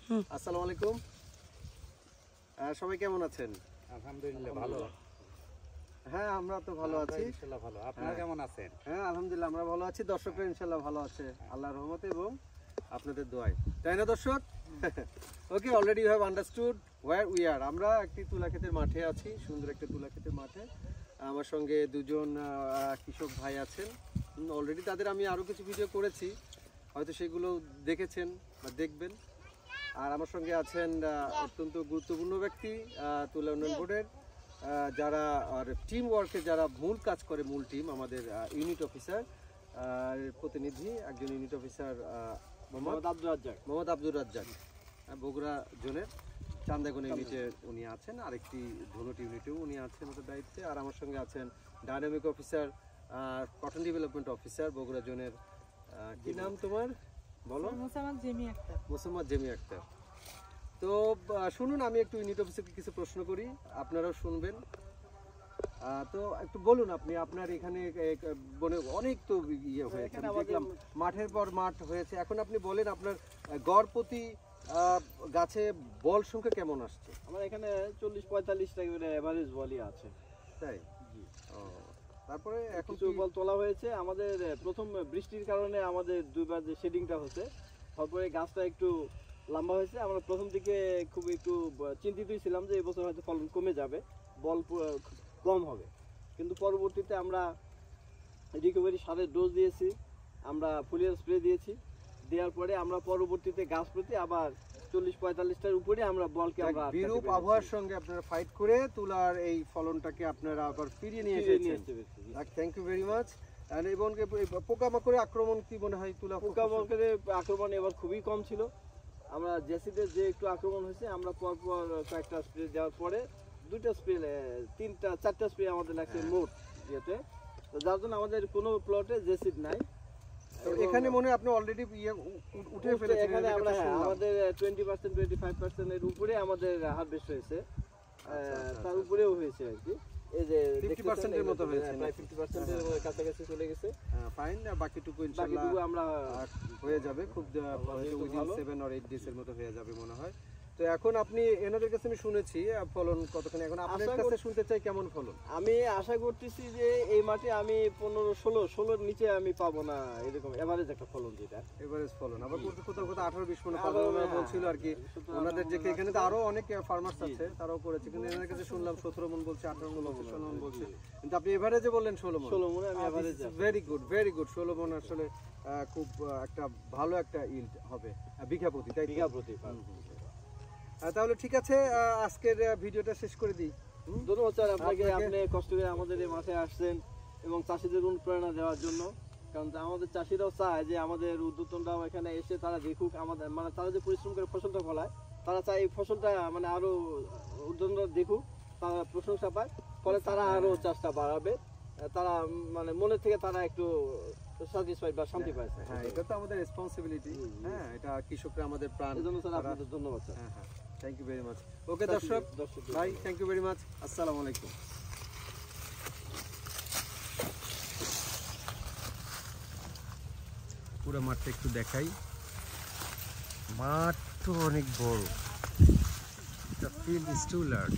আসসালামু আলাইকুম। সবাই কেমন আছেন? আলহামদুলিল্লাহ ভালো। হ্যাঁ, আমরা তো ভালো আছি ইনশাআল্লাহ ভালো। আপনারা কেমন আছেন? হ্যাঁ, আলহামদুলিল্লাহ আমরা ভালো আছি। দর্শকরা ইনশাআল্লাহ ভালো আছে আল্লাহর রহমতে এবং আপনাদের দোয়ায়, তাই না দর্শক? Okay, already you have understood where we are. আমরা একটি তুলা ক্ষেতের মাঠে আছি, সুন্দর একটা তুলা ক্ষেতের মাঠে। আমার সঙ্গে দুজন কৃষক ভাই আছেন। অলরেডি তাদের আমি আরও কিছু ভিডিও করেছি, হয়তো সেগুলো দেখেছেন বা দেখবেন। আর আমার সঙ্গে আছেন অত্যন্ত গুরুত্বপূর্ণ ব্যক্তি, তুলা উন্নয়ন বোর্ডের যারা আর টিম ওয়ার্কে যারা মূল কাজ করে, মূল টিম আমাদের ইউনিট অফিসার প্রতিনিধি, একজন ইউনিট অফিসার মোহাম্মদ আব্দুর রাজ্জাক, বগুড়া জোনের চান্দাগোনা ইউনিটের উনি আছেন। আরেকটি ধনুট ইউনিটেও উনি আছেন ওদের দায়িত্বে। আর আমার সঙ্গে আছেন dynamic officer, cotton development officer Bogura জোনের, কি নাম তোমার বলো? মোসাম্মদ জেমি আক্তার। তো শুনুন, আমি একটু ইউনিট অফিসারকে কিছু প্রশ্ন করি, আপনারাও শুনবেন। তো একটু বলুন, আপনি আপনার এখানে অনেক তো ইয়ে হয়েছে, দেখলাম মাঠের পর মাঠ হয়েছে। এখন আপনি বলেন আপনার গড় প্রতি গাছে বল সংখ্যা কেমন আসছে? আমার এখানে 40-45টা এভারেজ বলই আছে। তাই? তারপরে এখন কিছু বল তোলা হয়েছে। আমাদের প্রথম বৃষ্টির কারণে আমাদের দুইবার যে শেডিংটা হচ্ছে, তারপরে গাছটা একটু লম্বা হয়েছে। আমরা প্রথম দিকে খুব একটু চিন্তিতই ছিলাম যে এবছর হয়তো ফলন কমে যাবে, বল কম হবে। কিন্তু পরবর্তীতে আমরা রিকভারি সারের ডোজ দিয়েছি, আমরা ফুলিয়ার স্প্রে দিয়েছি। দেওয়ার পরে আমরা পরবর্তীতে গাছ প্রতি আবার 40-45টার উপরে আমরা বলকে আমরা বিরূপ আবহাওয়ার সঙ্গে আপনারা ফাইট করে তুলার এই ফলনটাকে আপনারা আবার ফিরিয়ে নিয়ে এসেছেন। Thank you very much. এবং পোকামাকড়ের আক্রমণ কি মনে হয়? তুলা পোকামাকড়ের আক্রমণ এবার খুবই কম ছিল। আমরা জেসিদের যে একটু আক্রমণ হয়েছে, আমরা পরপর কয়েকটা স্প্রে দেওয়ার পরে 2টা স্প্রে 3-4টা স্প্রে আমাদের লাগছে মোট ইয়েতে। তো যার জন্য আমাদের কোনো প্লটে জেসিড নাই। এখানে মনে হয় আপনি অলরেডি উঠে ফেলেছেন। এখানে আমরা আমাদের 20%-25% এর উপরে আমাদের হারভেস্ট হয়েছে, তার উপরেও হয়েছে আর কি। এই যে 50% এর মতো হয়েছে, প্রায় 50% এর কাছাকাছি চলে গেছে। ফাইন, বাকিটুকু ইনশাআল্লাহ আমরা হয়ে যাবে, খুব উইদিন 7 or 8 ডেজ এর মতো হয়ে যাবে মনে হয়। তো এখন আপনি এনাদের কাছে আমি শুনেছি ফলন কতখানি, এখন আপনার কাছে শুনতে চাই কেমন ফলন। আমি আশা করতেছি যে এই মাঠে আমি 15-16-16 নিচে আমি পাবো না, এরকম এভারেজ একটা ফলন, যেটা এভারেজ ফলন। আবার কোথাও 18-20 মনে পাবো বলছিল আর কি ওনাদের, যে এখানে তো আরো অনেক ফার্মার্স আছে তারাও করেছে, কিন্তু এনাদের কাছে শুনলাম 17 মন বলছে, 18 মন বলছে, 16 মন বলছে, কিন্তু আপনি এভারেজে বললেন 16 মন। আমি average. Very good, very good. 16 মন আসলে খুব একটা ভালো একটা ইল্ড হবে বিঘা প্রতি, তাই? বিঘা প্রতি। তাহলে ঠিক আছে, আজকের ভিডিওটা শেষ করে দিই। ধন্যবাদ স্যার আপনাকে, আপনি কষ্ট করে আমাদের এই মাঠে আসছেন এবং চাষিদের অনুপ্রেরণা দেওয়ার জন্য। কারণ আমাদের চাষিরাও চায় যে আমাদের উদ্যোক্তারাও এখানে এসে তারা দেখুক আমাদের, মানে তারা যে পরিশ্রম করে ফসলটা ফলায়, তারা চায় এই ফসলটা মানে আরো উদ্যোক্তারা দেখুক, তারা প্রশংসা পায়, ফলে তারা আরো চাষটা বাড়াবে। তারা মানে মনের থেকে তারা একটু স্যাটিসফাইড বা শান্তি পাইছে। হ্যাঁ, এটা তো আমাদের রেসপন্সিবিলিটি। হ্যাঁ, এটা কৃষকরা আমাদের প্রাণ। এজন্য স্যার আপনাদের ধন্যবাদ স্যার। হ্যাঁ হ্যাঁ, থ্যাংক ইউ ভেরি মাচ। ওকে দর্শক ভাই, থ্যাংক ইউ ভেরি মাচ। আসসালামু আলাইকুম। পুরো মাঠটা একটু দেখাই। মাঠ তো অনেক বড়, the field is too large.